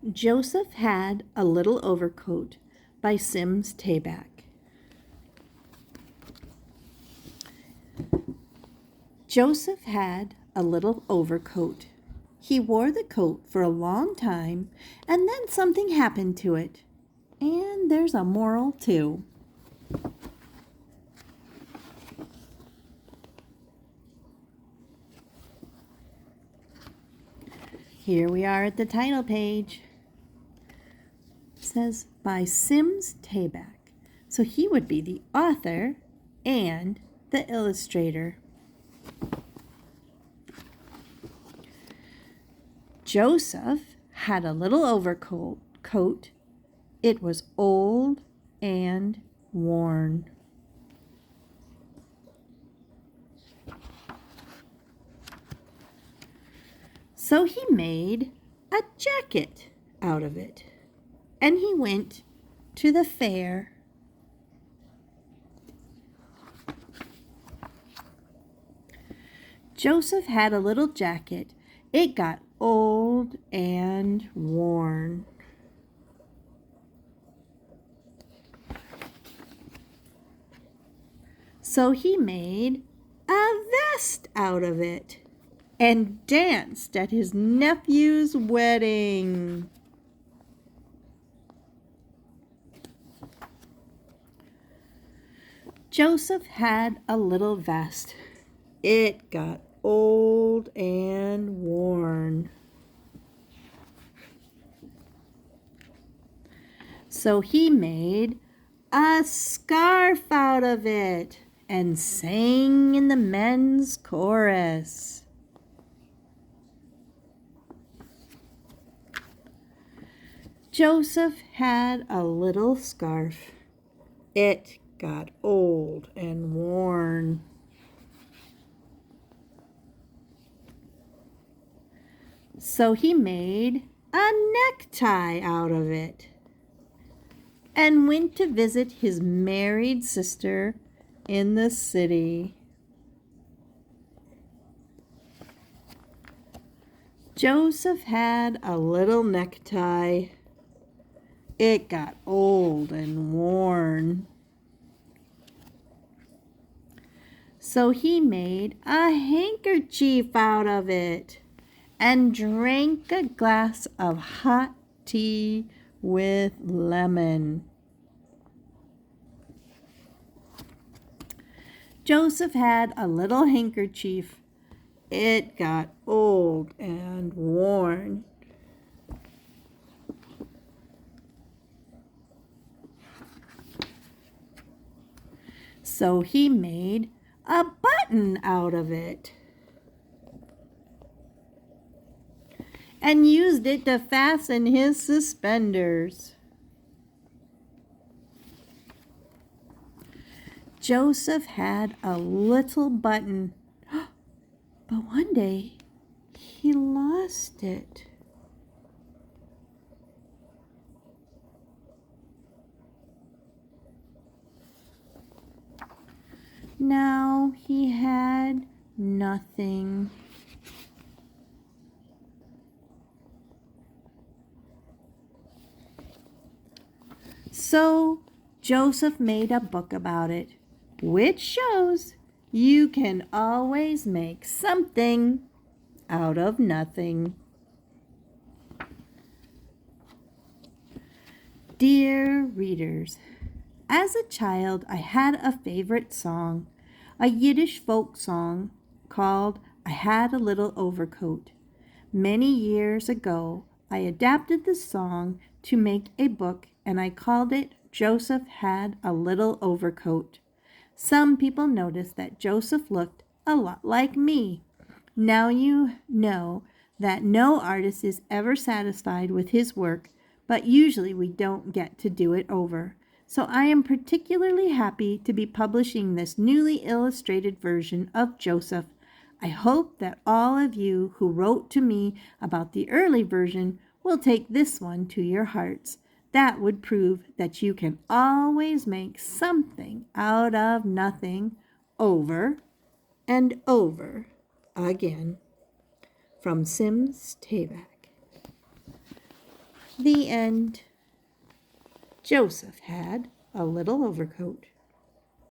Joseph Had a Little Overcoat by Simms Taback. Joseph had a little overcoat. He wore the coat for a long time, and then something happened to it. And there's a moral too. Here we are at the title page. It says by Simms Taback. So he would be the author and the illustrator. Joseph had a little overcoat. It was old and worn. So he made a jacket out of it, and he went to the fair. Joseph had a little jacket. It got old and worn. So he made a vest out of it and danced at his nephew's wedding. Joseph had a little vest. It got old and worn. So he made a scarf out of it and sang in the men's chorus. Joseph had a little scarf. It got old and worn. So he made a necktie out of it and went to visit his married sister in the city. Joseph had a little necktie. It got old and worn. So he made a handkerchief out of it and drank a glass of hot tea with lemon. Joseph had a little handkerchief. It got old and worn. So he made a button out of it and used it to fasten his suspenders. Joseph had a little button, but one day he lost it. Now he had nothing. So Joseph made a book about it, which shows you can always make something out of nothing. Dear readers, as a child, I had a favorite song, a Yiddish folk song called I Had a Little Overcoat. Many years ago, I adapted the song to make a book, and I called it Joseph Had a Little Overcoat. Some people noticed that Joseph looked a lot like me. Now you know that no artist is ever satisfied with his work, but usually we don't get to do it over. So I am particularly happy to be publishing this newly illustrated version of Joseph. I hope that all of you who wrote to me about the early version will take this one to your hearts. That would prove that you can always make something out of nothing over and over again. From Simms Taback. The end. Joseph had a little overcoat.